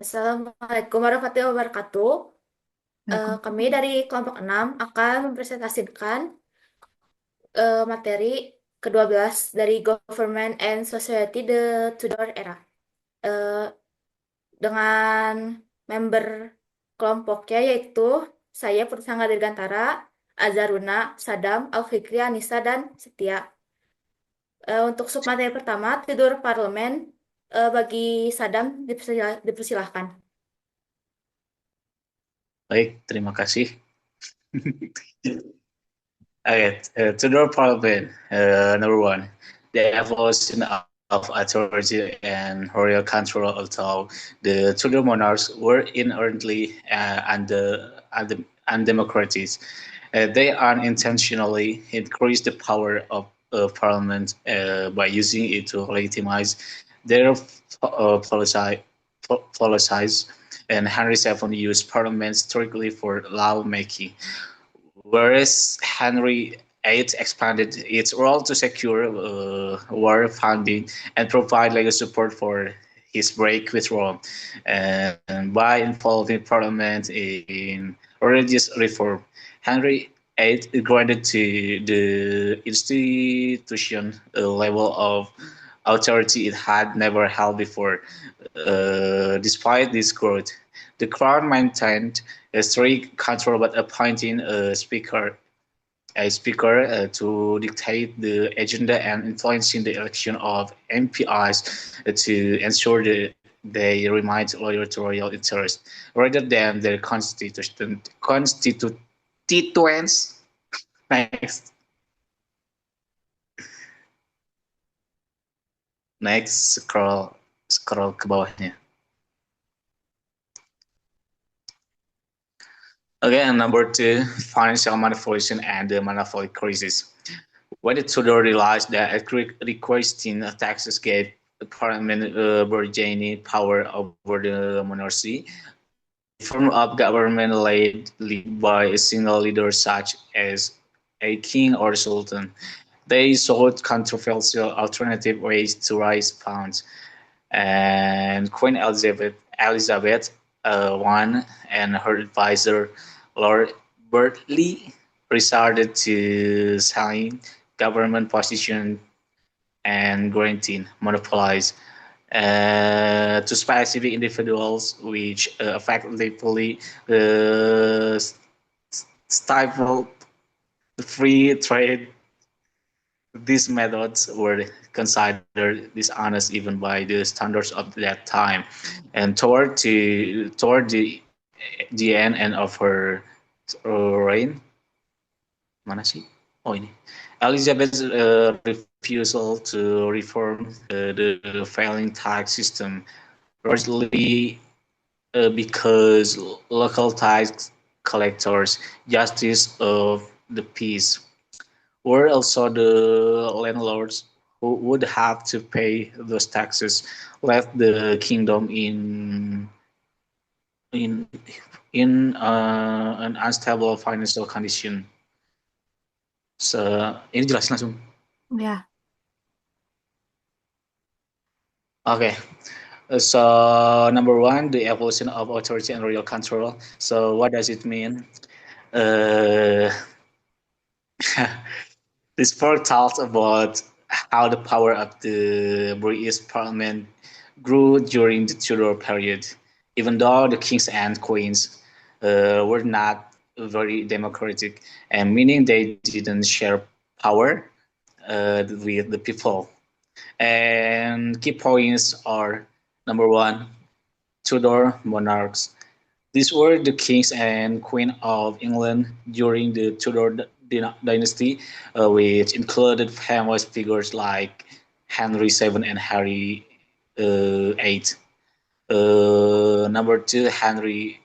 Assalamualaikum warahmatullahi wabarakatuh. Kami Waalaikumsalam. dari kelompok 6 akan mempresentasikan materi ke-12 dari Government and Society the Tudor Era. Eh, dengan member kelompoknya yaitu saya Putri Sangga Dirgantara, Azaruna, Sadam, Alfikri, Anissa, dan Setia. Untuk submateri pertama, tidur parlemen, bagi Sadam dipersilahkan. Baik, terima kasih. Okay, Tudor Parliament, number one, the evolution of authority and royal control. Although the Tudor monarchs were inherently undemocratic, they unintentionally increased the power of Parliament by using it to legitimize their policies, and Henry VII used Parliament strictly for lawmaking, whereas Henry VIII expanded its role to secure war funding and provide legal support for his break with Rome, and by involving Parliament in religious reform. Henry VIII granted to the institution a level of authority it had never held before. Despite this growth, the crown maintained a strict control by appointing a speaker to dictate the agenda and influencing the election of MPs to ensure that they remain loyal to royal interests rather than their constituents. Next, next scroll ke bawahnya. Okay, and number two, financial manipulation and the monopoly crisis. When the Tudor realized that requesting taxes gave the parliament burgeoning power over the monarchy, the form of government led by a single leader such as a king or sultan. They sought controversial alternative ways to raise funds, and Queen Elizabeth I and her advisor Lord Burghley resorted to selling government positions and granting monopolies to specific individuals, which effectively uh, stifled free trade. These methods were considered dishonest even by the standards of that time, and toward the end of her reign, mana sih? Oh ini, Elizabeth's refusal to reform the failing tax system, largely because local tax collectors, justice of the peace, were also the landlords who would have to pay those taxes, left the kingdom in an unstable financial condition. So, ini jelasin langsung. Ya. Okay. So number one, the evolution of authority and royal control. So what does it mean? Uh, this part talks about how the power of the British Parliament grew during the Tudor period, even though the kings and queens were not very democratic, and meaning they didn't share power with the people. And key points are number one, Tudor monarchs. These were the kings and queen of England during the Tudor dynasty, which included famous figures like Henry VII and Harry VIII. Number two, Henry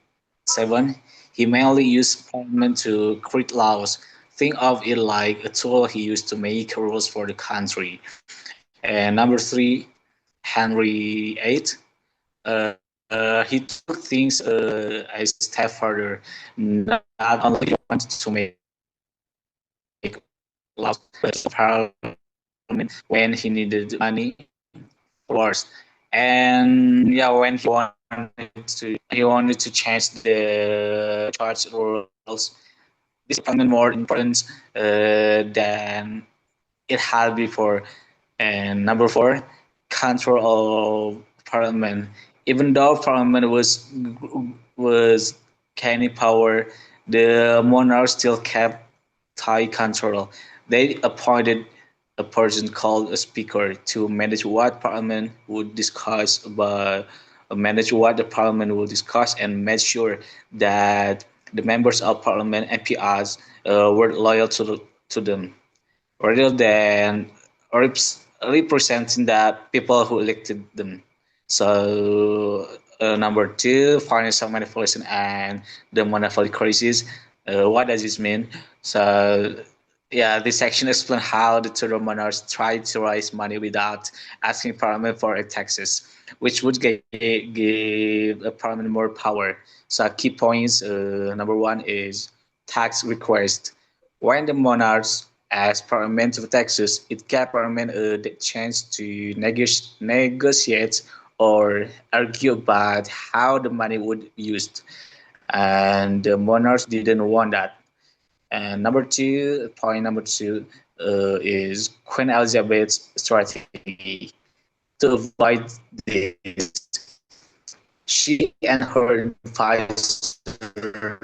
VII. He mainly used Parliament to create laws. Think of it like a tool he used to make rules for the country. And number three, Henry VIII. He took things a step further. Not only wanted to make laws, but Parliament when he needed money first. And yeah, when he wanted he wanted to change the church rules. This parliament more important than it had before. And number four, control of parliament. Even though parliament was gaining power, the monarch still kept tight control. They appointed a person called a speaker to manage what parliament would discuss about manage what the parliament will discuss and make sure that the members of parliament MPs were loyal to them rather than representing the people who elected them. So number two, financial manipulation and the monopoly crisis. What does this mean? So yeah, this section explains how the Tudor monarchs tried to raise money without asking Parliament for a taxes, which would give a Parliament more power. So key points. Number one is tax request. When the monarchs asked Parliament for taxes, it gave Parliament the chance to negotiate or argue about how the money would be used, and the monarchs didn't want that. And point number two is Queen Elizabeth's strategy. To avoid this, she and her advisor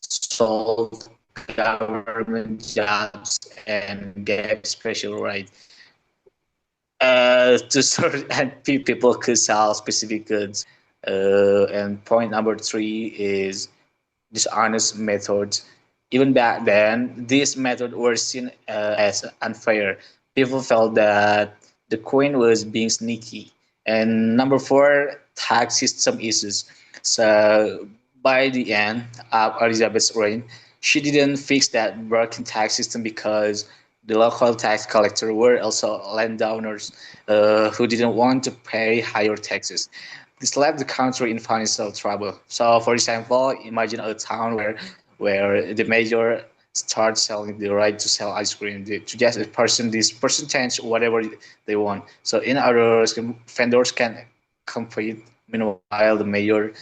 sold government jobs and gave special rights to certain people could sell specific goods. And point number three is dishonest methods. Even back then, these methods were seen as unfair. People felt that the queen was being sneaky. And number four, tax system issues. So by the end of Elizabeth's reign, she didn't fix that broken tax system because the local tax collectors were also landowners who didn't want to pay higher taxes. This left the country in financial trouble. So, for example, imagine a town where the mayor starts selling the right to sell ice cream to just a person. This percentage whatever they want. So, in other words, vendors can compete. Meanwhile, the mayor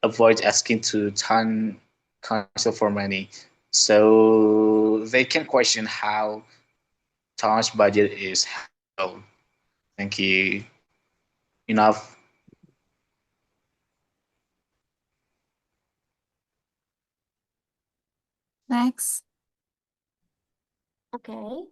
avoids asking to town council for money. So they can question how town's budget is held. Thank you. Enough. Next. Okay.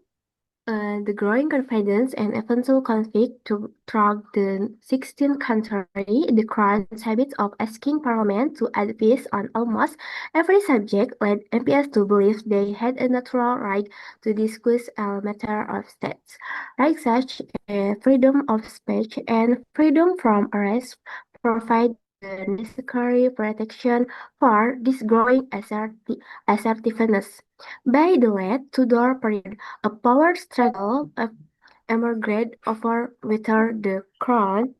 The growing confidence and eventual conflict throughout the 16th century, the crown's habits of asking Parliament to advise on almost every subject led MPs to believe they had a natural right to discuss a matter of state. Rights such as freedom of speech and freedom from arrest provide the necessary protection for this growing assertiveness. By the late Tudor period, a power struggle emerged over whether the crown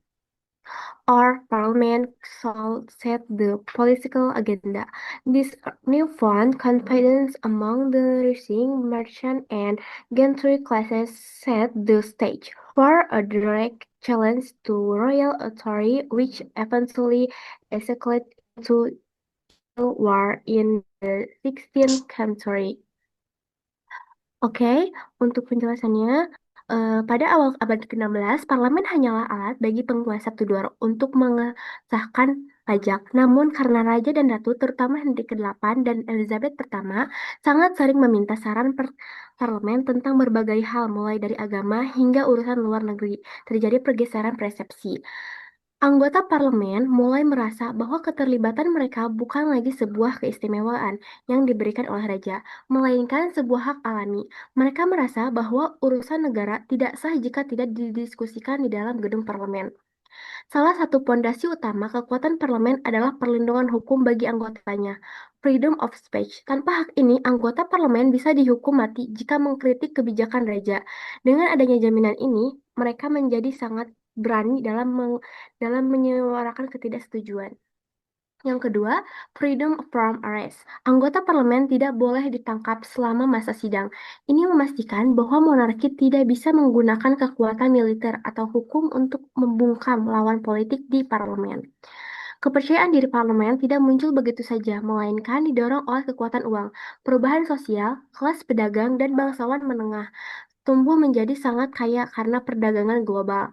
or parliament should set the political agenda. This newfound confidence among the rising merchant and gentry classes set the stage for a direct challenge to royal authority, which eventually escalated into civil war in the 16th century. Oke, untuk penjelasannya, pada awal abad ke-16, parlemen hanyalah alat bagi penguasa Tudor untuk mengesahkan pajak. Namun karena raja dan ratu, terutama Henry ke-8 dan Elizabeth pertama, sangat sering meminta saran parlemen tentang berbagai hal, mulai dari agama hingga urusan luar negeri, terjadi pergeseran persepsi. Anggota parlemen mulai merasa bahwa keterlibatan mereka bukan lagi sebuah keistimewaan yang diberikan oleh raja, melainkan sebuah hak alami. Mereka merasa bahwa urusan negara tidak sah jika tidak didiskusikan di dalam gedung parlemen. Salah satu pondasi utama kekuatan parlemen adalah perlindungan hukum bagi anggotanya, freedom of speech. Tanpa hak ini, anggota parlemen bisa dihukum mati jika mengkritik kebijakan raja. Dengan adanya jaminan ini, mereka menjadi sangat berani dalam menyuarakan ketidaksetujuan. Yang kedua, freedom from arrest. Anggota parlemen tidak boleh ditangkap selama masa sidang. Ini memastikan bahwa monarki tidak bisa menggunakan kekuatan militer atau hukum untuk membungkam lawan politik di parlemen. Kepercayaan diri parlemen tidak muncul begitu saja, melainkan didorong oleh kekuatan uang. Perubahan sosial, kelas pedagang, dan bangsawan menengah tumbuh menjadi sangat kaya karena perdagangan global.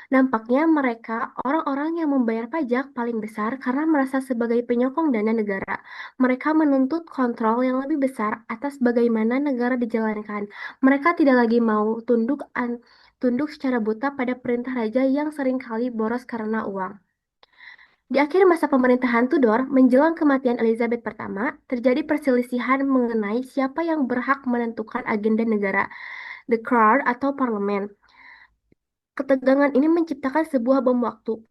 Dampaknya mereka orang-orang yang membayar pajak paling besar karena merasa sebagai penyokong dana negara. Mereka menuntut kontrol yang lebih besar atas bagaimana negara dijalankan. Mereka tidak lagi mau tunduk secara buta pada perintah raja yang seringkali boros karena uang. Di akhir masa pemerintahan Tudor, menjelang kematian Elizabeth I, terjadi perselisihan mengenai siapa yang berhak menentukan agenda negara, the Crown atau parlemen. Ketegangan ini menciptakan sebuah bom waktu.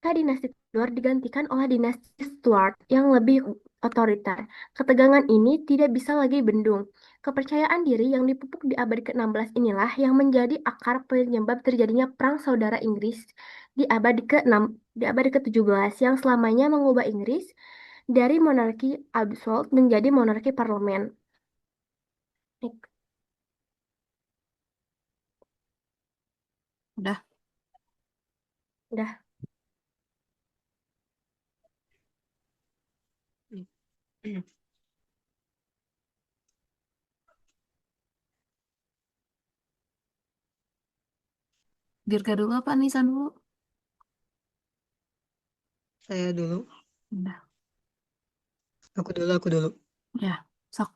Dinasti Tudor digantikan oleh dinasti Stuart yang lebih otoriter. Ketegangan ini tidak bisa lagi bendung. Kepercayaan diri yang dipupuk di abad ke-16 inilah yang menjadi akar penyebab terjadinya Perang Saudara Inggris di abad ke-6, di abad ke-17 yang selamanya mengubah Inggris dari monarki absolut menjadi monarki parlemen. Udah. Udah. Dirga dulu apa Nisan dulu? Saya dulu. Udah. Aku dulu. Ya, sok.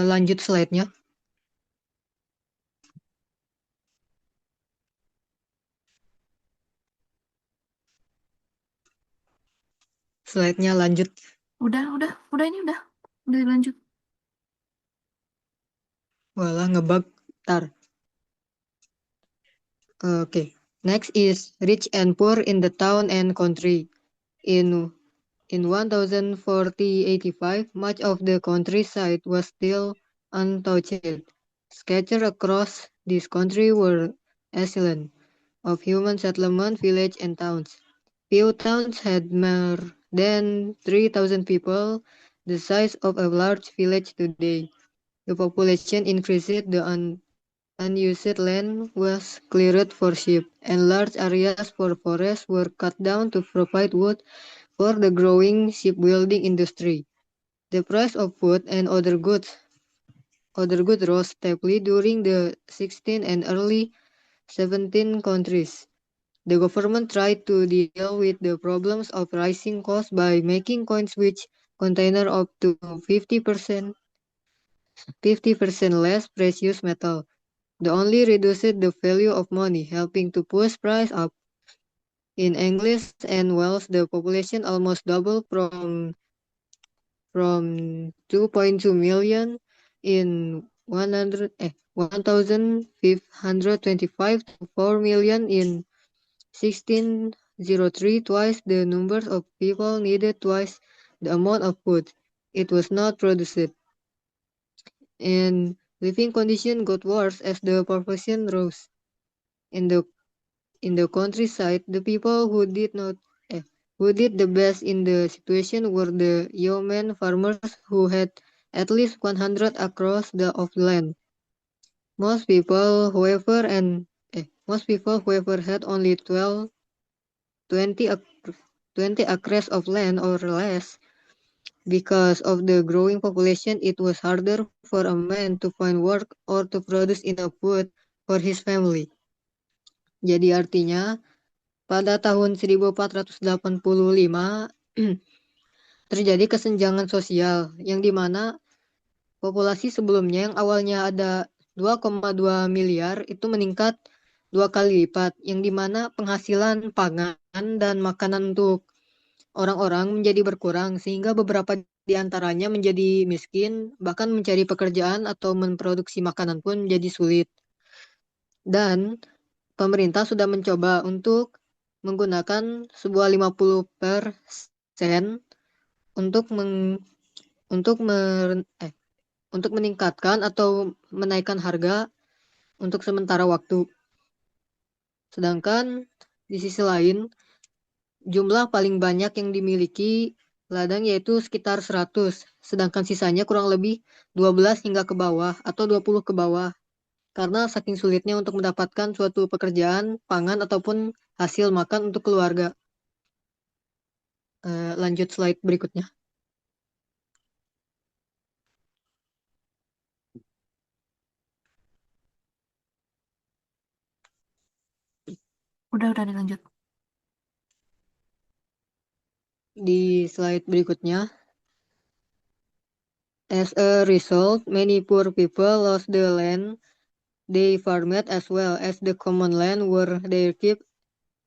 Lanjut slide-nya. Slide-nya lanjut. Udah ini udah. Udah lanjut. Walah ngebug. Tar. Okay. Next is rich and poor in the town and country. In 1040-85, much of the countryside was still untouched. Scattered across this country were islands of human settlement, village, and towns. Few towns had more than 3,000 people, the size of a large village today. The population increased, the unused land was cleared for sheep, and large areas for forests were cut down to provide wood for the growing shipbuilding industry. The price of food and other goods rose steeply during the 16th and early 17th centuries. The government tried to deal with the problems of rising costs by making coins which contain up to 50% less precious metal. The only reduced the value of money, helping to push price up. In England and Wales, the population almost doubled from 2.2 million in 1525 to 4 million in 1603, twice the number of people needed twice the amount of food. It was not produced. And living conditions got worse as the population rose. In the countryside, the people who did the best in the situation were the yeoman farmers who had at least 100 across of land. Most people, however, had only 20 acres of land or less. Because of the growing population, it was harder for a man to find work or to produce enough food for his family. Jadi artinya, pada tahun 1485 terjadi kesenjangan sosial yang dimana populasi sebelumnya yang awalnya ada 2,2 miliar itu meningkat 2 kali lipat, yang dimana penghasilan pangan dan makanan untuk orang-orang menjadi berkurang sehingga beberapa di antaranya menjadi miskin, bahkan mencari pekerjaan atau memproduksi makanan pun menjadi sulit. Dan pemerintah sudah mencoba untuk menggunakan sebuah 50% untuk untuk meningkatkan atau menaikkan harga untuk sementara waktu. Sedangkan Di sisi lain, jumlah paling banyak yang dimiliki ladang yaitu sekitar 100, sedangkan sisanya kurang lebih 12 hingga ke bawah atau 20 ke bawah. Karena saking sulitnya untuk mendapatkan suatu pekerjaan, pangan, ataupun hasil makan untuk keluarga. Lanjut slide berikutnya. Udah dilanjut. Di slide berikutnya. As a result, many poor people lost the land they farmed as well as the common land where they keep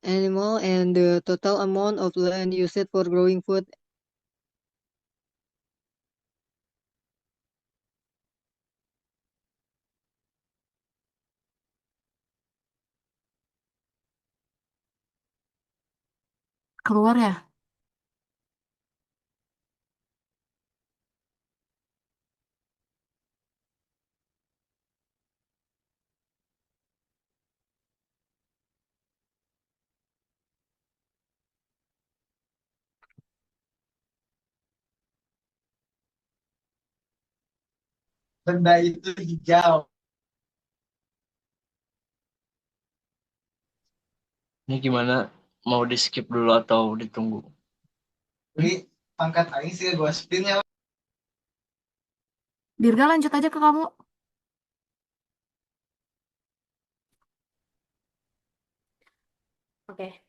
animal and the total amount of land used for growing food. Keluar ya? Benda itu hijau. Ini gimana? Mau di skip dulu atau ditunggu? Ini pangkat aing sih gua spinnya. Dirga lanjut aja ke kamu. Okay.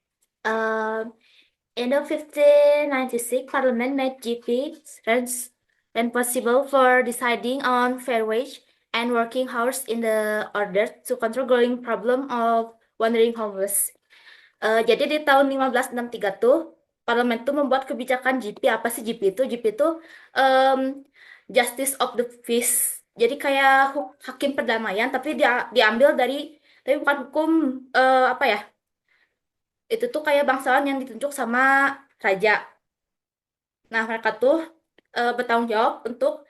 In the 1596, Parliament made GP rents when possible for deciding on fair wage and working hours in the order to control growing problem of wandering homeless. Jadi di tahun 1563 tuh Parlemen tuh membuat kebijakan GP. Apa sih GP itu? GP itu um, Justice of the Peace. Jadi kayak hakim perdamaian, tapi diambil dari tapi bukan hukum apa ya? Itu tuh kayak bangsawan yang ditunjuk sama raja. Nah, mereka tuh bertanggung jawab untuk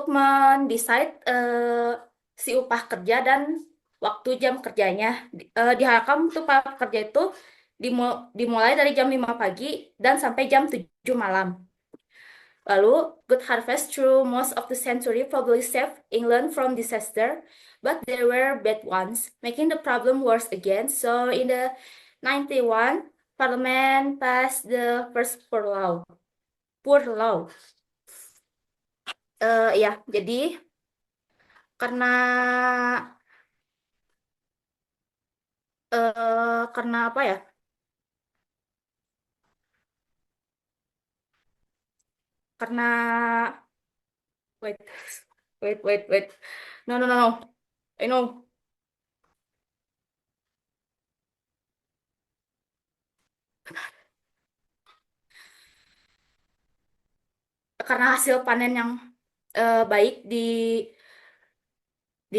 mendesain si upah kerja dan waktu jam kerjanya. Diharapkan tuh para pekerja itu dimulai dari jam 5 pagi dan sampai jam 7 malam. Lalu, good harvest through most of the century probably saved England from disaster, but there were bad ones, making the problem worse again. So, in the 91, Parliament passed the first poor law. Poor law. Ya, jadi karena apa ya? Karena wait, wait. No. I know. Karena hasil panen yang baik di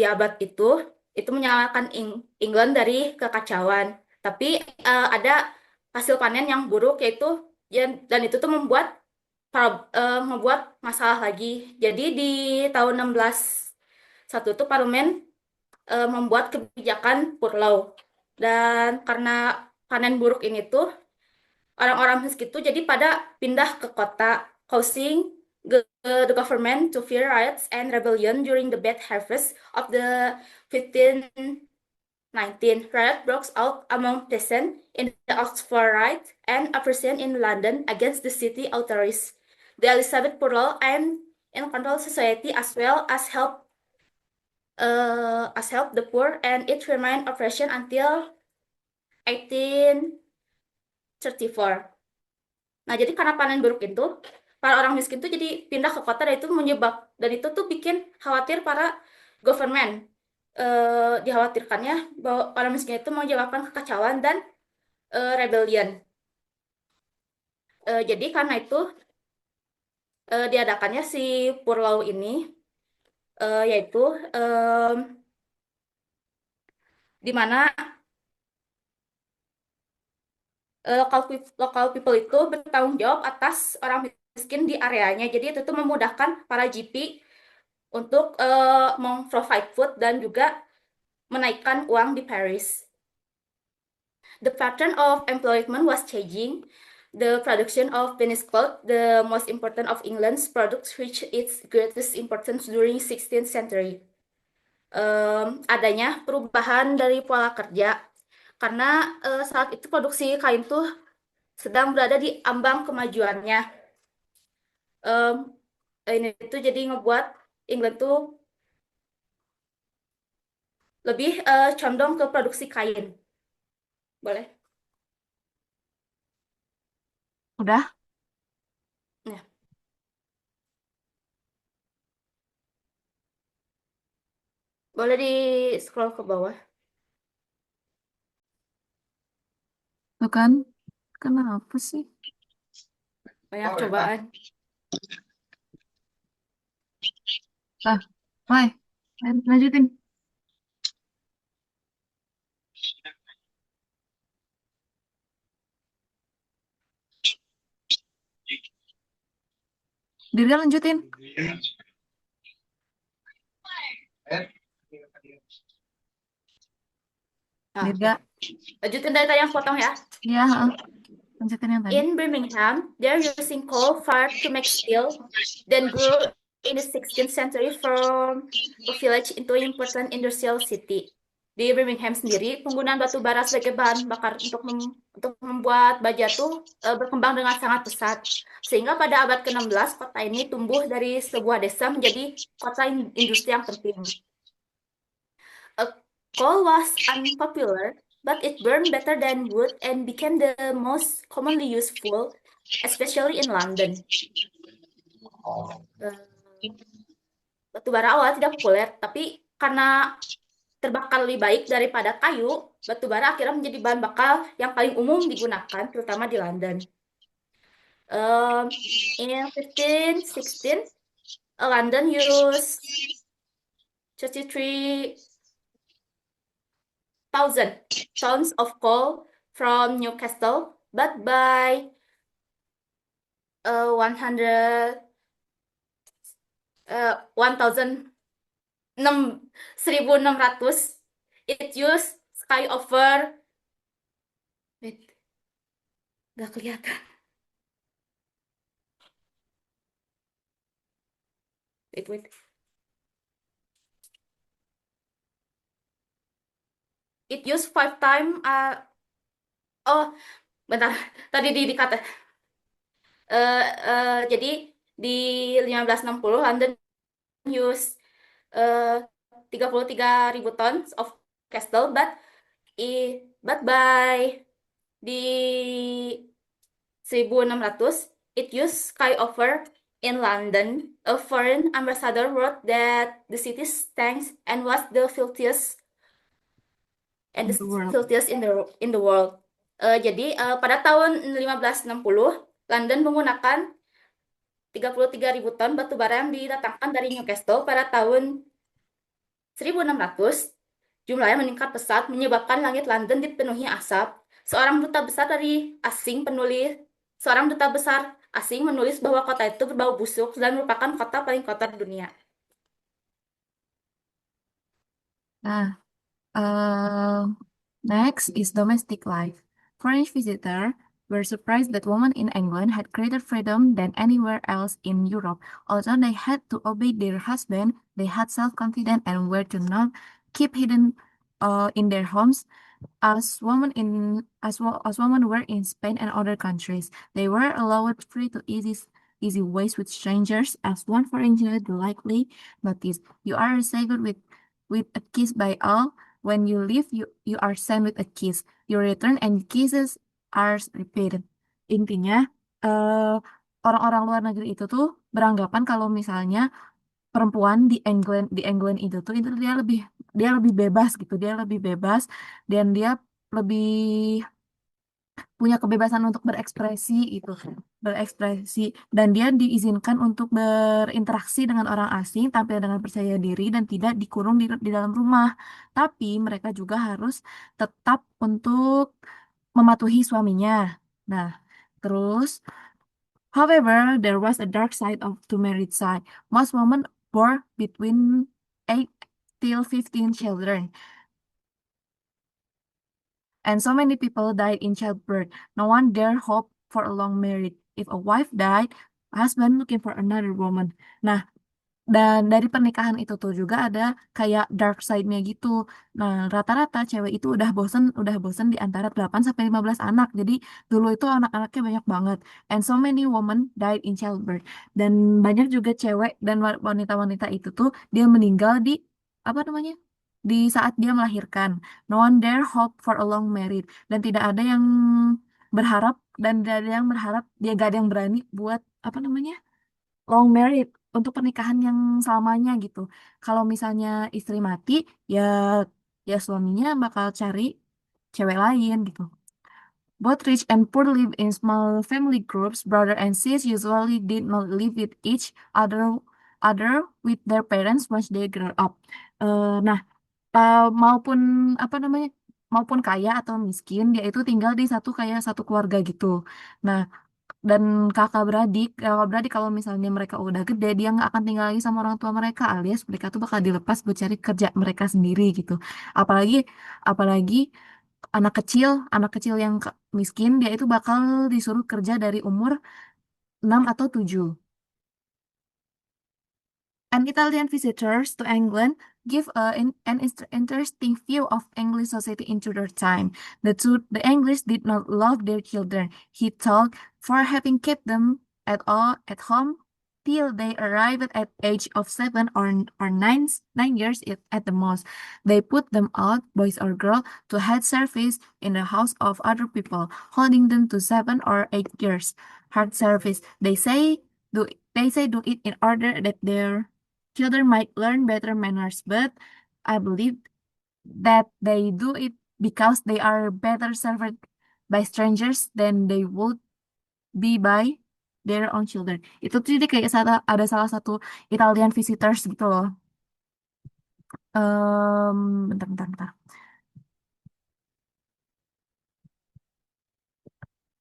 abad itu menyelamatkan England dari kekacauan. Tapi ada hasil panen yang buruk yaitu dan itu tuh membuat masalah lagi. Jadi di tahun 1601 tuh parlemen membuat kebijakan poor law. Dan karena panen buruk ini tuh orang-orang miskin tuh jadi pada pindah ke kota, causing the government to fear riots and rebellion during the bad harvest of the 1519. Riot broke out among peasants in the Oxford Rite and opposition in London against the city authorities. The Elizabeth Poor Law and in control society as well as help the poor, and it remained operation until 1834. Nah, jadi karena panen buruk itu, para orang miskin tuh jadi pindah ke kota dan itu tuh bikin khawatir para government. Dikhawatirkannya bahwa para miskin itu menyebabkan kekacauan dan rebellion. Jadi karena itu diadakannya si Poor Law ini, yaitu di mana local people itu bertanggung jawab atas orang miskin di areanya. Jadi itu tuh memudahkan para GP untuk memprovide food dan juga menaikkan uang di Paris. The pattern of employment was changing. The production of Venice cloth, the most important of England's products, reached its greatest importance during 16th century. Adanya perubahan dari pola kerja karena saat itu produksi kain tuh sedang berada di ambang kemajuannya. Ini tuh jadi ngebuat England tuh lebih condong ke produksi kain. Boleh? Udah? Ya. Boleh di scroll ke bawah. Tuh kan? Kenapa sih? Banyak Oh, cobaan. Nah, Mai, lanjutin. Dirga lanjutin. Nah, Dirga. lanjutin dari tadi yang potong ya. Iya, lanjutin yang tadi. In Birmingham, they're using coal fired to make steel, then grew in the 16th century from a village into an important industrial city. Di Birmingham sendiri, penggunaan batu bara sebagai bahan bakar untuk membuat baja tuh berkembang dengan sangat pesat. Sehingga pada abad ke-16, kota ini tumbuh dari sebuah desa menjadi kota industri yang penting. Coal was unpopular, but it burned better than wood and became the most commonly used fuel, especially in London. Batu bara awal tidak populer, tapi karena terbakar lebih baik daripada kayu, batu bara akhirnya menjadi bahan bakar yang paling umum digunakan, terutama di London. In 1516, London used 33,000 tons of coal from Newcastle, but by 1600 it used sky over. Wait, nggak kelihatan. Wait. It used 5 times. Oh, bentar. Tadi dikata. Jadi di 1560 London use 33.000 tons of castle, but by di 1600 it used sky over in London. A foreign ambassador wrote that the city stinks and was the filthiest In the world. in the world. Jadi pada tahun 1560 London menggunakan 33.000 ton batu bara yang didatangkan dari Newcastle. Pada tahun 1600 jumlahnya meningkat pesat menyebabkan langit London dipenuhi asap. Seorang duta besar asing menulis bahwa kota itu berbau busuk dan merupakan kota paling kotor di dunia. Nah, next is domestic life. Foreign visitors were surprised that women in England had greater freedom than anywhere else in Europe. Although they had to obey their husband, they had self-confidence and were to not keep hidden in their homes as women were in Spain and other countries. They were allowed free to easy ways with strangers, as one foreigner likely noticed. You are received with a kiss by all. When you leave, you are sent with a kiss. You return and kisses are repeated. Intinya, orang-orang luar negeri itu tuh beranggapan kalau misalnya perempuan di England itu tuh itu dia lebih bebas gitu, dia lebih bebas dan dia lebih punya kebebasan untuk berekspresi dan dia diizinkan untuk berinteraksi dengan orang asing, tampil dengan percaya diri dan tidak dikurung di dalam rumah. Tapi mereka juga harus tetap untuk mematuhi suaminya. Nah, terus however, there was a dark side to married side. Most women bore between 8 till 15 children. And so many people died in childbirth. No one dare hope for a long marriage. If a wife died, husband looking for another woman. Nah, dan dari pernikahan itu tuh juga ada kayak dark side-nya gitu. Nah, rata-rata cewek itu udah bosen di antara 8 sampai 15 anak. Jadi dulu itu anak-anaknya banyak banget. And so many women died in childbirth. Dan banyak juga cewek dan wanita-wanita itu tuh dia meninggal di apa namanya? Di saat dia melahirkan. No one dare hope for a long marriage. Dan tidak ada yang berharap dan tidak ada yang berharap dia gak ada yang berani buat apa namanya? Long married untuk pernikahan yang selamanya gitu. Kalau misalnya istri mati, ya ya suaminya bakal cari cewek lain gitu. Both rich and poor live in small family groups. Brother and sis usually did not live with each other with their parents once they grow up. Nah, maupun apa namanya, maupun kaya atau miskin, dia itu tinggal di satu keluarga gitu. Nah, dan kakak beradik kalau misalnya mereka udah gede dia nggak akan tinggal lagi sama orang tua mereka alias mereka tuh bakal dilepas buat cari kerja mereka sendiri gitu. Apalagi apalagi anak kecil yang miskin dia itu bakal disuruh kerja dari umur 6 atau 7. And Italian visitors to England give an interesting view of English society in Tudor time. The English did not love their children, he told, for having kept them at home till they arrived at age of 7 or 9 years at the most. They put them out, boys or girls, to head service in the house of other people, holding them to 7 or 8 years. Hard service. They say do it in order that their children might learn better manners, but I believe that they do it because they are better served by strangers than they would be by their own children. Itu tuh jadi kayak ada salah satu Italian visitors gitu loh. Bentar.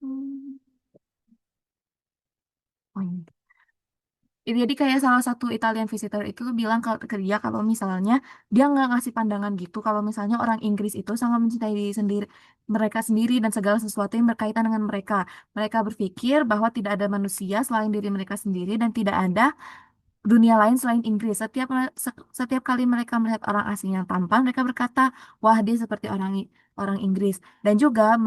Hmm. Oh, ini. Jadi kayak salah satu Italian visitor itu tuh bilang ke dia kalau misalnya dia nggak ngasih pandangan gitu kalau misalnya orang Inggris itu sangat mencintai diri sendiri mereka sendiri dan segala sesuatu yang berkaitan dengan mereka. Mereka berpikir bahwa tidak ada manusia selain diri mereka sendiri dan tidak ada dunia lain selain Inggris. Setiap kali mereka melihat orang asing yang tampan, mereka berkata, "Wah, dia seperti orang Inggris." Dan juga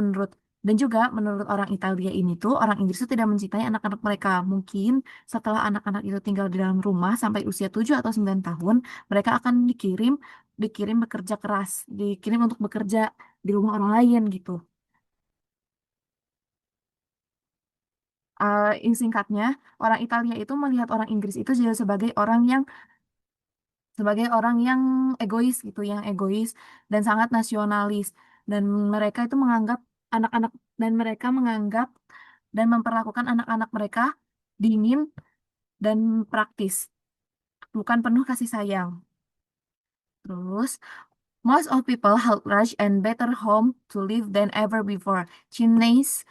menurut orang Italia ini tuh orang Inggris itu tidak mencintai anak-anak mereka. Mungkin setelah anak-anak itu tinggal di dalam rumah sampai usia 7 atau 9 tahun, mereka akan dikirim bekerja keras, dikirim untuk bekerja di rumah orang lain gitu. Singkatnya, orang Italia itu melihat orang Inggris itu juga sebagai orang yang egois gitu, yang egois dan sangat nasionalis. Dan mereka itu menganggap anak-anak dan mereka menganggap dan memperlakukan anak-anak mereka dingin dan praktis, bukan penuh kasih sayang. Terus, most of people had large and better home to live than ever before. Chimneys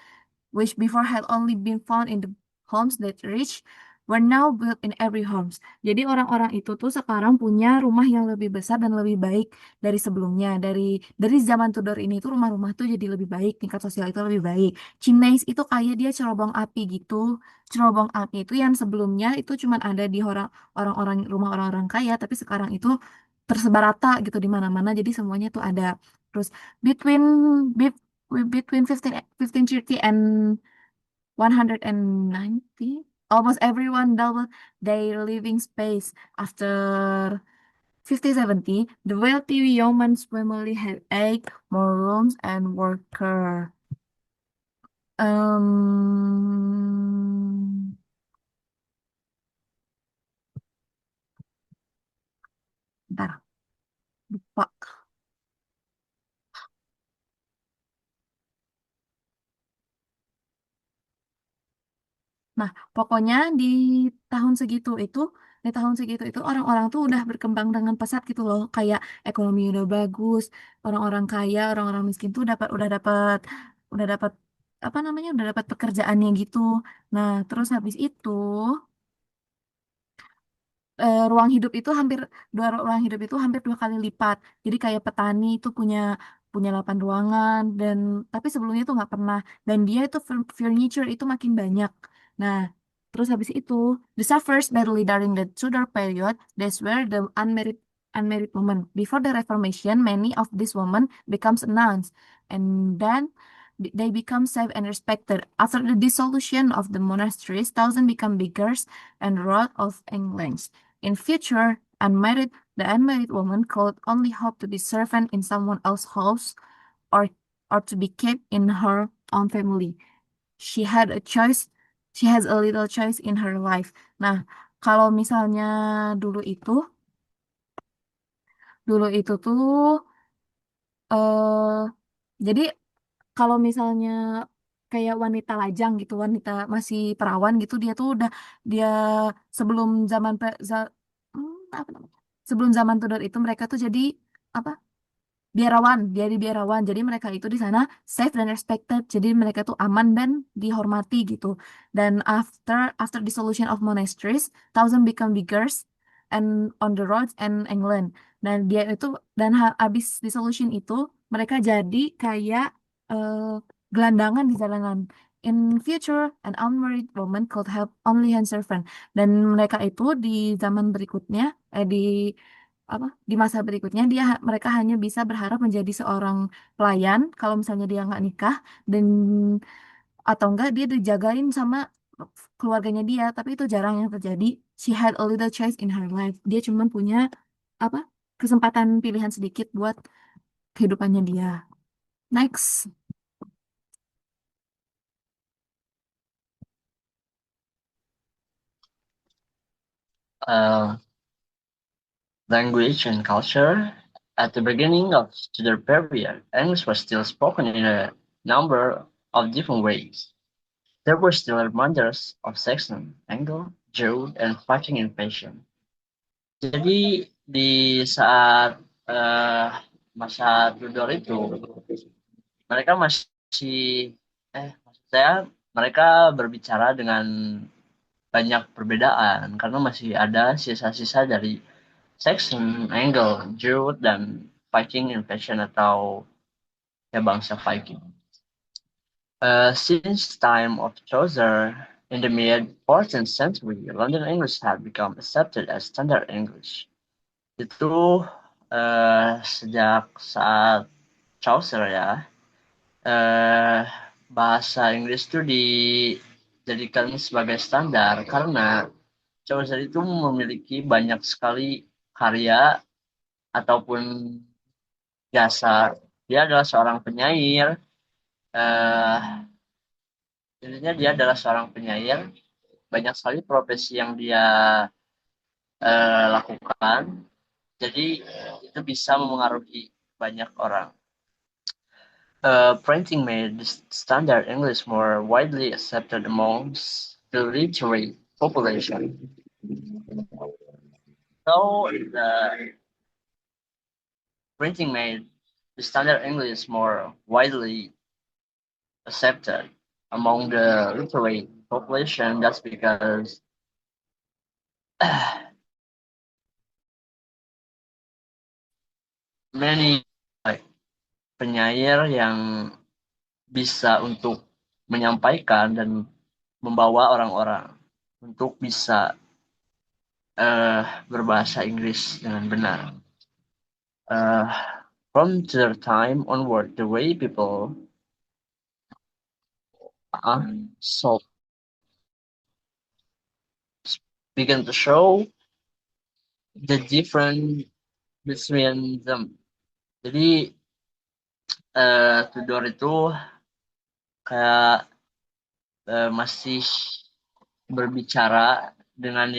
which before had only been found in the homes that rich, were now built in every homes. Jadi orang-orang itu tuh sekarang punya rumah yang lebih besar dan lebih baik dari sebelumnya. Dari zaman Tudor ini tuh rumah-rumah tuh jadi lebih baik, tingkat sosial itu lebih baik. Chimneys itu kayak dia cerobong api gitu. Cerobong api itu yang sebelumnya itu cuma ada di orang-orang rumah orang-orang kaya, tapi sekarang itu tersebar rata gitu di mana-mana. Jadi semuanya tuh ada. Terus between be- between 1530 and 190, almost everyone doubled their living space. After 5070, the wealthy yeoman's family had 8 more rooms and worker. Bentar, lupa. Nah, pokoknya tahun segitu itu, di tahun segitu itu orang-orang tuh udah berkembang dengan pesat gitu loh. Kayak ekonomi udah bagus, orang-orang kaya, orang-orang miskin tuh udah dapat apa namanya, udah dapat pekerjaannya gitu. Nah, terus habis itu ruang hidup itu hampir 2 kali lipat. Jadi kayak petani itu punya punya 8 ruangan dan tapi sebelumnya tuh nggak pernah dan dia itu furniture itu makin banyak. Nah, terus habis itu the suffers badly during the Tudor period. That's where the unmarried women. Before the Reformation, many of these women becomes nuns, and then they become safe and respected. After the dissolution of the monasteries, thousands become beggars and wrought of England. In future, the unmarried woman could only hope to be servant in someone else's house or to be kept in her own family. She had a choice. She has a little choice in her life. Nah, kalau misalnya dulu itu, tuh, eh jadi kalau misalnya kayak wanita lajang gitu, wanita masih perawan gitu, dia tuh udah dia sebelum apa namanya? Sebelum zaman Tudor itu mereka tuh jadi apa? Biarawan, dia di biarawan. Jadi mereka itu di sana safe dan respected. Jadi mereka tuh aman dan dihormati gitu. Dan after dissolution of monasteries, thousands become beggars and on the roads and England. Dan dia itu abis dissolution itu mereka jadi kayak eh, gelandangan di jalanan. In future, an unmarried woman could have only hand servant. Dan mereka itu di zaman berikutnya, di apa di masa berikutnya mereka hanya bisa berharap menjadi seorang pelayan kalau misalnya dia nggak nikah dan atau enggak dia dijagain sama keluarganya dia tapi itu jarang yang terjadi. She had a little choice in her life. Dia cuma punya apa kesempatan pilihan sedikit buat kehidupannya dia. Next. Language and culture. At the beginning of the period, English was still spoken in a number of different ways. There were still reminders of Saxon, Anglo, Jew, and fighting invasion. Jadi di saat masa Tudor itu, mereka masih, maksud saya mereka berbicara dengan banyak perbedaan karena masih ada sisa-sisa dari Saxon, Anglo, Jew, dan Viking invasion atau ya bangsa Viking. Since time of Chaucer in the mid-14th century, London English had become accepted as standard English. Itu sejak saat Chaucer ya, bahasa Inggris itu dijadikan sebagai standar karena Chaucer itu memiliki banyak sekali karya ataupun jasa. Dia adalah seorang penyair. Intinya dia adalah seorang penyair. Banyak sekali profesi yang dia lakukan. Jadi itu bisa memengaruhi banyak orang. Printing made the standard English more widely accepted amongst the literary population. So the printing made the standard English more widely accepted among the literary population. That's because many penyair yang bisa untuk menyampaikan dan membawa orang-orang untuk bisa berbahasa Inggris dengan benar. From their time onward, the way people began to show the difference between them. Jadi Tudor itu kayak masih berbicara dengan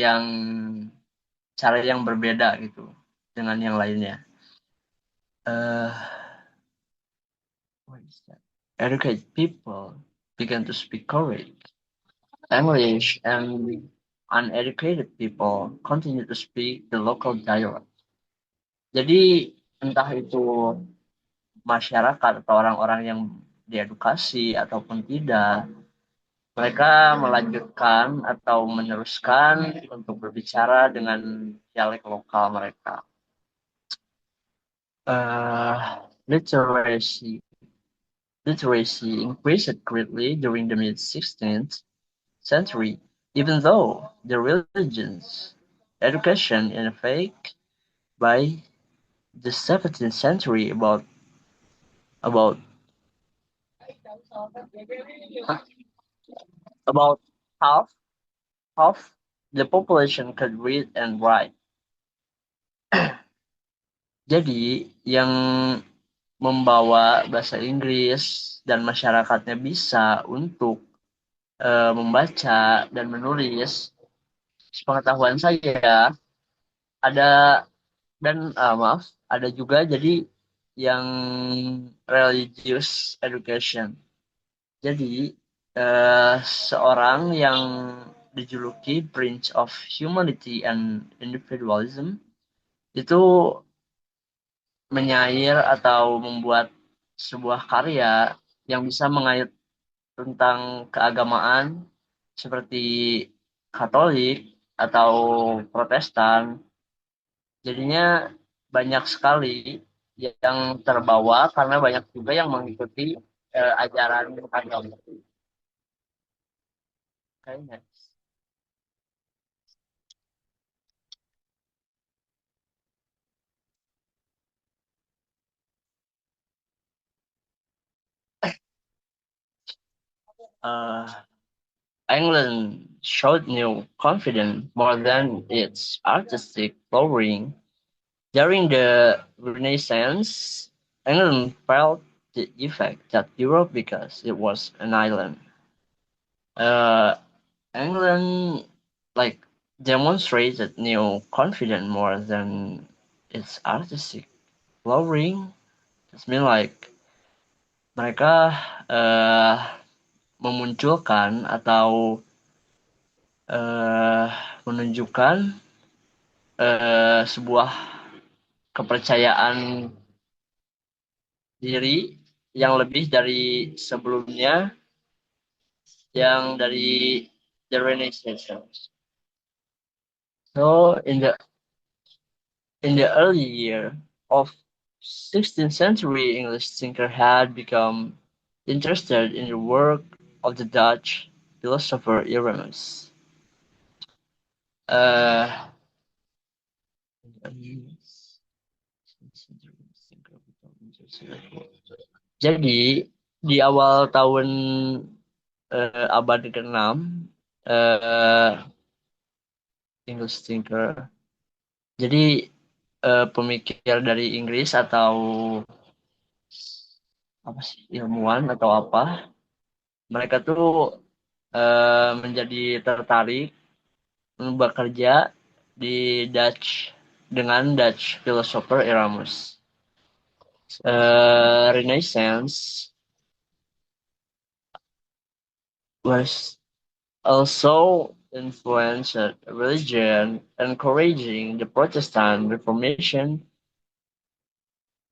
cara yang berbeda gitu dengan yang lainnya. Educated people began to speak Korean, English, and uneducated people continue to speak the local dialect. Jadi entah itu masyarakat atau orang-orang yang diedukasi ataupun tidak, mereka melanjutkan atau meneruskan untuk berbicara dengan dialek lokal mereka. literacy increased greatly during the mid-16th century, even though the religion's education in faith by the 17th century about about half half the population could read and write. Jadi yang membawa bahasa Inggris dan masyarakatnya bisa untuk membaca dan menulis, sepengetahuan saya ada dan maaf ada juga jadi yang religious education. Jadi seorang yang dijuluki Prince of Humanity and Individualism itu menyair atau membuat sebuah karya yang bisa mengait tentang keagamaan seperti Katolik atau Protestan. Jadinya banyak sekali yang terbawa karena banyak juga yang mengikuti ajaran agama. Kayaknya. England showed new confidence more than its artistic flowering. During the Renaissance, England felt the effect that Europe because it was an island. England demonstrated new confidence more than its artistic flowering. It means mereka memunculkan atau menunjukkan sebuah kepercayaan diri yang lebih dari sebelumnya yang dari the Renaissance. So in the early year of 16th century, English thinker had become interested in the work of the Dutch philosopher Erasmus. Jadi di awal tahun abad ke-6 English thinker. Jadi pemikir dari Inggris atau apa sih ilmuwan atau apa, mereka tuh menjadi tertarik bekerja di dengan Dutch philosopher Erasmus. Renaissance was also influenced religion, encouraging the Protestant Reformation,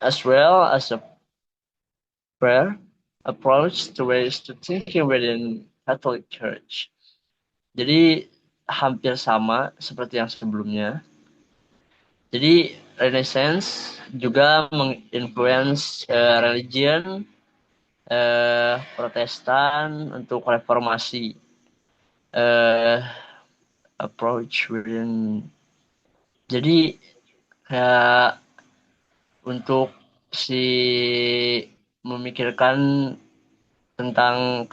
as well as a prayer approach to ways to thinking within Catholic Church. Jadi hampir sama seperti yang sebelumnya. Jadi Renaissance juga menginfluence religion Protestan untuk reformasi. Approach within. Jadi kayak untuk memikirkan tentang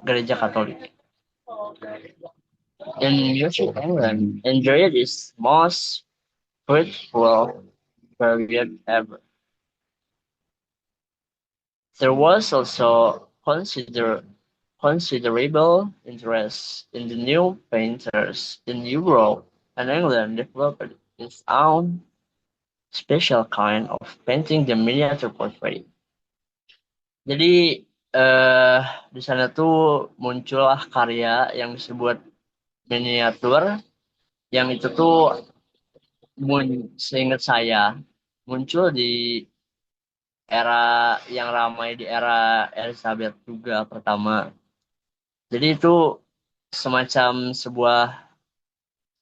gereja Katolik. In Music England enjoyed its most fruitful period ever. There was also considerable interest in the new painters in Europe, and England developed its own special kind of painting, the miniature portrait. Jadi di sana tuh muncullah karya yang disebut miniatur, yang itu tuh seingat saya muncul di era yang ramai di era Elizabeth juga pertama. Jadi itu semacam sebuah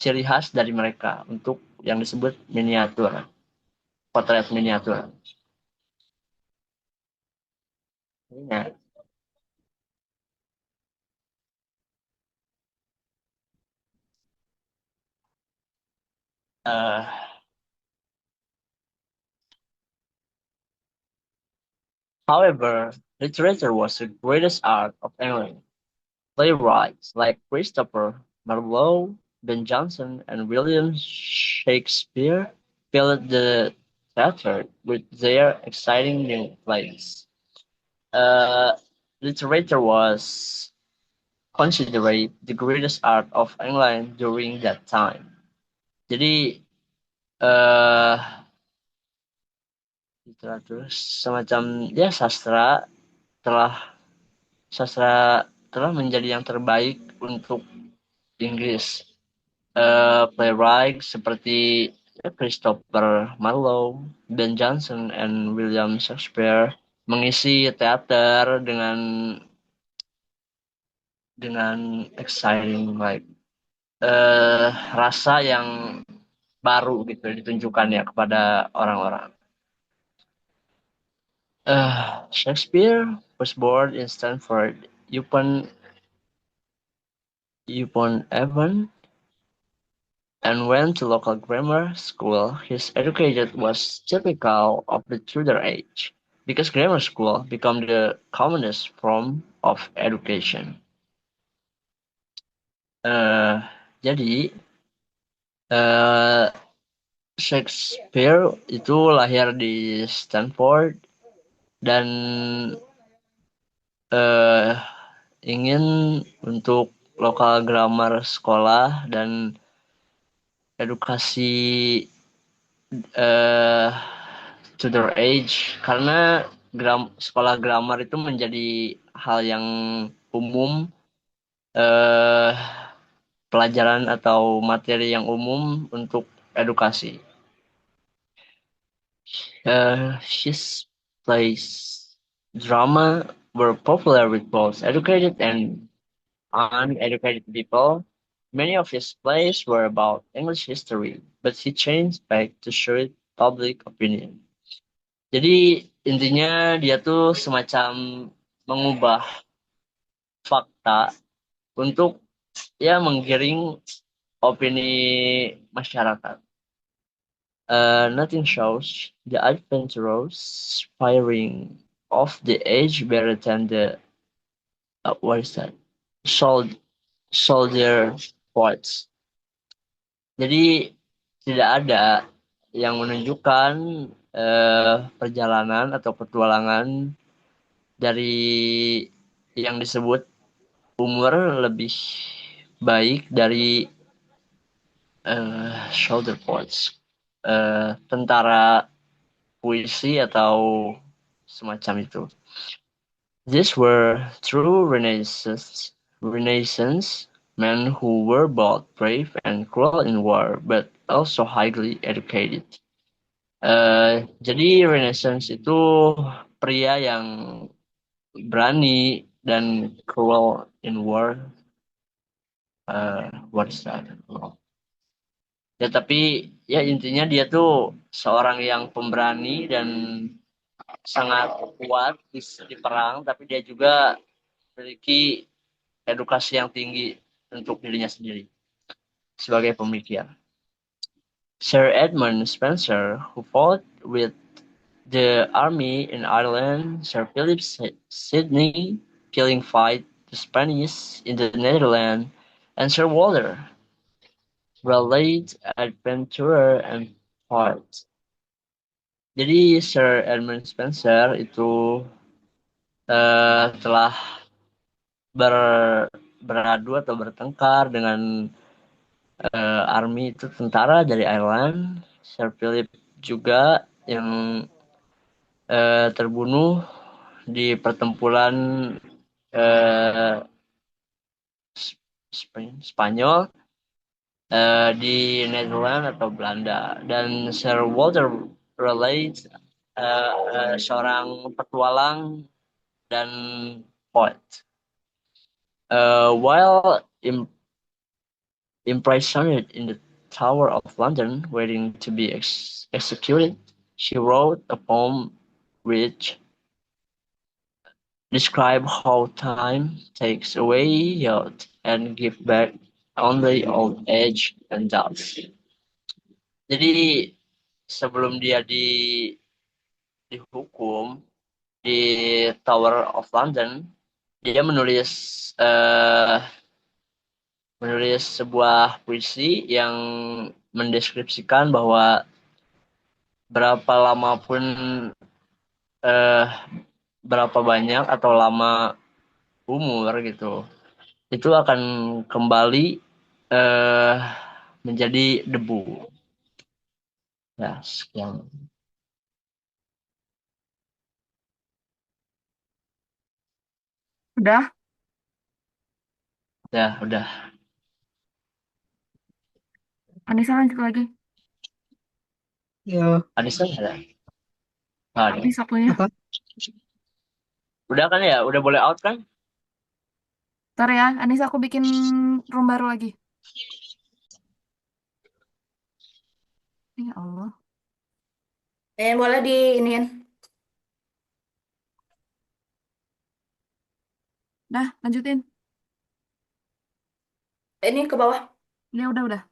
ciri khas dari mereka untuk yang disebut miniatur, potret miniatur. Yeah. However, literature was the greatest art of England. Playwrights like Christopher Marlowe, Ben Jonson, and William Shakespeare filled the theatre with their exciting new plays. Uh, Literature was considered the greatest art of England during that time. Jadi eh literatur semacam ya telah sastra telah menjadi yang terbaik untuk Inggris. Playwright seperti Christopher Marlowe, Ben Jonson, and William Shakespeare mengisi teater dengan exciting like rasa yang baru gitu ditunjukkan ya kepada orang-orang. Shakespeare was born in Stanford upon Avon and went to local grammar school. His education was typical of the Tudor age, because grammar school became the commonest form of education. Jadi Shakespeare itu lahir di Stanford dan ingin untuk lokal grammar sekolah dan edukasi Tudor age karena sekolah grammar itu menjadi hal yang umum, pelajaran atau materi yang umum untuk edukasi. His plays drama were popular with both educated and uneducated people. Many of his plays were about English history, but he changed back to suit public opinion. Jadi intinya dia tuh semacam mengubah fakta untuk ya menggiring opini masyarakat. Nothing shows the adventurous firing of the age better than the soldier poets. Jadi tidak ada yang menunjukkan perjalanan atau petualangan dari yang disebut umur lebih baik dari shoulder poets, tentara puisi atau semacam itu. These were true Renaissance men who were both brave and cruel in war, but also highly educated. Jadi Renaissance itu pria yang berani dan cruel in war. What is that? Ya tapi ya intinya dia tuh seorang yang pemberani dan sangat kuat di perang, tapi dia juga memiliki edukasi yang tinggi untuk dirinya sendiri sebagai pemikir. Sir Edmund Spencer, who fought with the army in Ireland, Sir Philip Sidney, killing fight the Spanish in the Netherlands, and Sir Walter, Raleigh, adventurer and poet. Jadi Sir Edmund Spencer itu telah beradu atau bertengkar dengan army itu tentara dari Ireland. Sir Philip juga yang terbunuh di pertempuran Spanyol di Netherlands atau Belanda, dan Sir Walter Raleigh seorang petualang dan poet. While imprisoned in the Tower of London, waiting to be executed, she wrote a poem which describe how time takes away youth and give back only old age and doubt. Jadi sebelum dia dihukum di Tower of London, dia menulis sebuah puisi yang mendeskripsikan bahwa berapa lama pun berapa banyak atau lama umur gitu, itu akan kembali menjadi debu. Ya, sekian. Udah? Ya, udah. Anissa lanjut lagi. Ya, Anissa ada? Ada. Habis waktunya. apa? Udah kan ya? Udah boleh out kan? Ntar ya, Anissa aku bikin room baru lagi. Ya Allah. Boleh diinin. Dah, lanjutin. Ini ke bawah. Ya udah.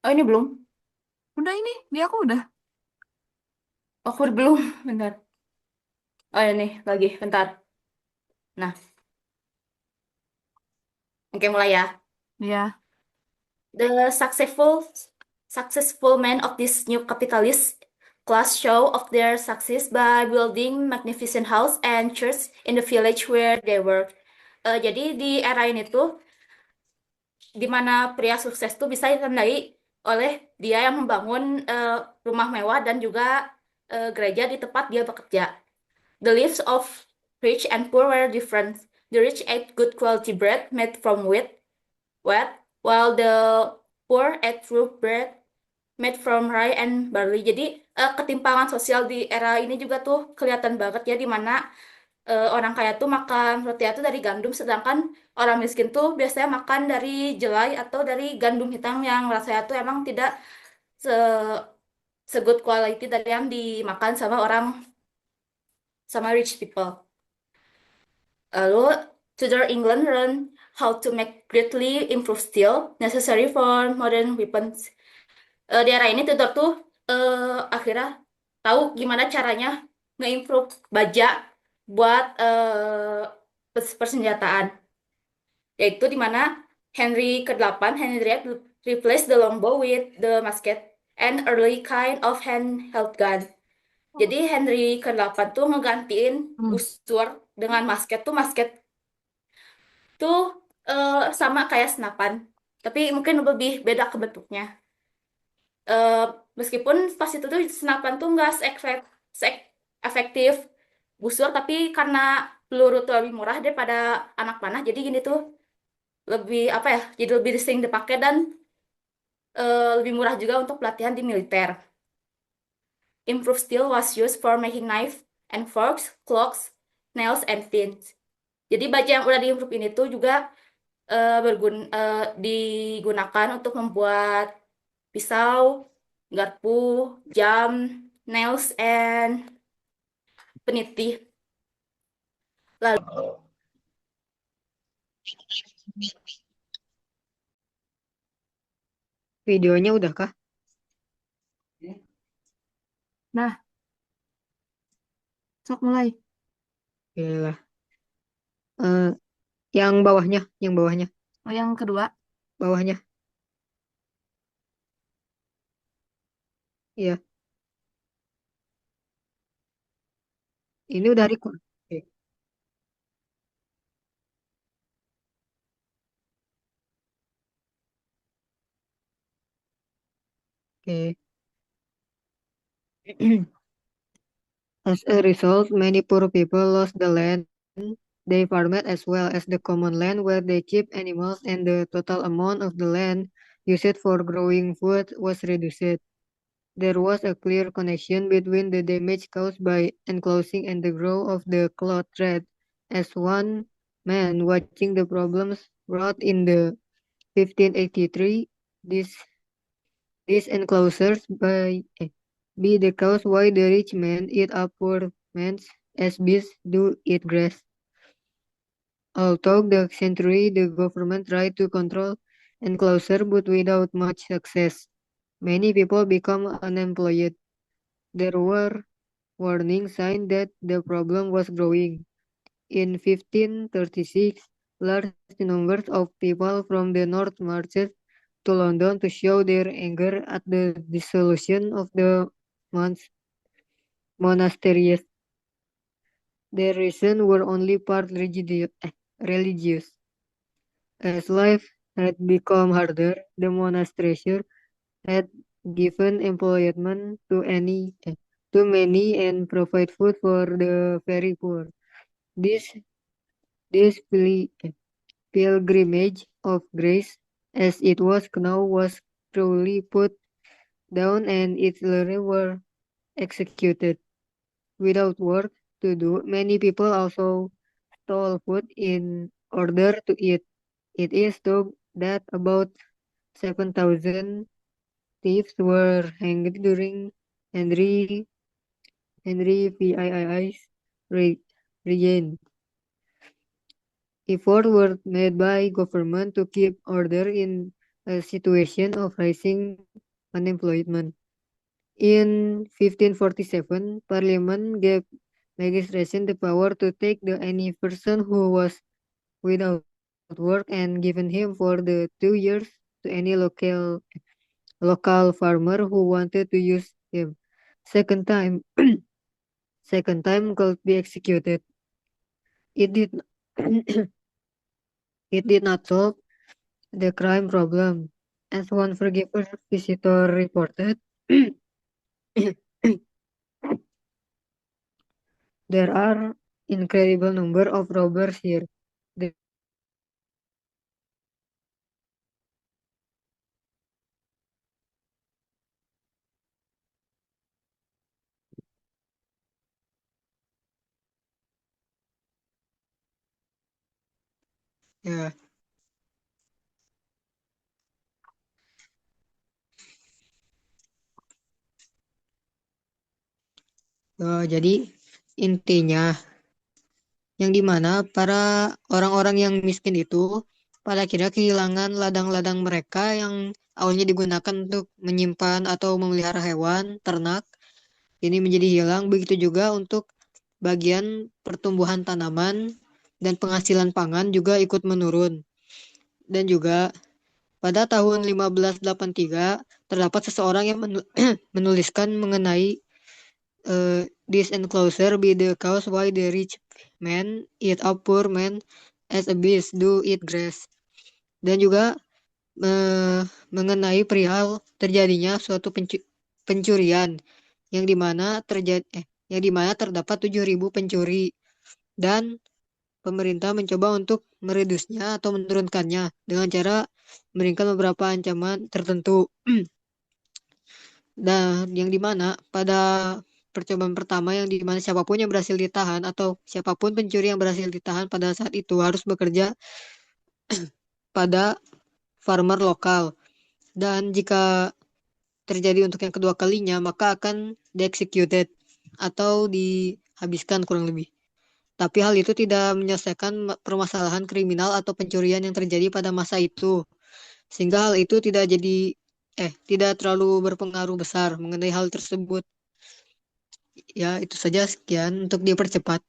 Oh, ini belum. Udah ini, dia aku udah. Oh, aku belum. Bentar. Oh, ini lagi. Bentar. Nah. Oke, mulai ya. Ya. The successful men of this new capitalist class show off their success by building magnificent house and church in the village where they work. Jadi di era ini tuh, di mana pria sukses tuh bisa ditandai oleh dia yang membangun rumah mewah dan juga gereja di tempat dia bekerja. The lives of rich and poor were different. The rich ate good quality bread made from wheat, while the poor ate raw bread made from rye and barley. Jadi ketimpangan sosial di era ini juga tuh kelihatan banget ya, di mana orang kaya tuh makan roti itu dari gandum, sedangkan orang miskin tuh biasanya makan dari jelai atau dari gandum hitam yang rasanya tuh emang tidak se good quality dari yang dimakan sama rich people. Lalu Tudor England learn how to make greatly improved steel necessary for modern weapons. Di era ini Tudor tuh akhirnya tahu gimana caranya nge-improve baja buat persenjataan. Yaitu di mana Henry ke-8, Henry VIII, replaced the longbow with the musket, an early kind of handheld gun. Jadi Henry ke-8 tuh ngegantiin busur dengan musket tuh sama kayak senapan, tapi mungkin lebih beda ke bentuknya. Meskipun pas itu tuh senapan tuh nggak efektif busur, tapi karena peluru tuh lebih murah daripada anak panah, jadi gini tuh lebih apa ya? Jadi lebih sering dipakai dan lebih murah juga untuk pelatihan di militer. Improved steel was used for making knife and forks, clocks, nails, and pins. Jadi baja yang udah diimprove ini tuh juga digunakan untuk membuat pisau, garpu, jam, nails, and peniti. Lalu Videonya udah kah? Nah. Sok mulai. Oke lah. Yang bawahnya. Oh, yang kedua. Bawahnya. Iya. Ini udah record. Oke. Oke. As a result, many poor people lost the land they farmed as well as the common land where they keep animals, and the total amount of the land used for growing food was reduced. There was a clear connection between the damage caused by enclosing and the growth of the cloth thread. As one man watching the problems wrote in the 1583, these enclosures be the cause why the rich men eat up poor men's as beasts do eat grass. All through the century, the government tried to control enclosure, but without much success. Many people become unemployed. There were warning signs that the problem was growing. In 1536, large numbers of people from the north marched to London to show their anger at the dissolution of the monasteries. Their reasons were only part religious. As life had become harder, the monasteries had given employment to many and provide food for the very poor. This this pilgrimage of grace, as it was known, was cruelly put down and its leaders were executed. Without work to do, many people also stole food in order to eat. It is thought that about 7,000 thieves were hanged during Henry VII's reign. Efforts were made by government to keep order in a situation of rising unemployment. In 1547, Parliament gave legislation the power to take any person who was without work and given him for the 2 years to any local farmer who wanted to use him. Second time, second time could be executed. It did, it did not solve the crime problem, as one forgiven visitor reported. There are incredible number of robbers here. The Ya, jadi intinya yang dimana para orang-orang yang miskin itu pada akhirnya kehilangan ladang-ladang mereka yang awalnya digunakan untuk menyimpan atau memelihara hewan, ternak. Ini menjadi hilang. Begitu juga untuk bagian pertumbuhan tanaman dan penghasilan pangan juga ikut menurun. Dan juga pada tahun 1583 terdapat seseorang yang menuliskan mengenai this enclosure be the cause why the rich man eat up poor man as a beast do eat grass. Dan juga mengenai perihal terjadinya suatu pencurian yang dimana terdapat 7.000 pencuri dan pemerintah mencoba untuk meredusnya atau menurunkannya dengan cara memberikan beberapa ancaman tertentu. Dan yang dimana pada percobaan pertama yang dimana siapapun yang berhasil ditahan atau siapapun pencuri yang berhasil ditahan pada saat itu harus bekerja pada farmer lokal. Dan jika terjadi untuk yang kedua kalinya maka akan di-executed atau dihabiskan kurang lebih. Tapi hal itu tidak menyelesaikan permasalahan kriminal atau pencurian yang terjadi pada masa itu. Sehingga hal itu tidak terlalu berpengaruh besar mengenai hal tersebut. Ya, itu saja, sekian untuk dipercepat.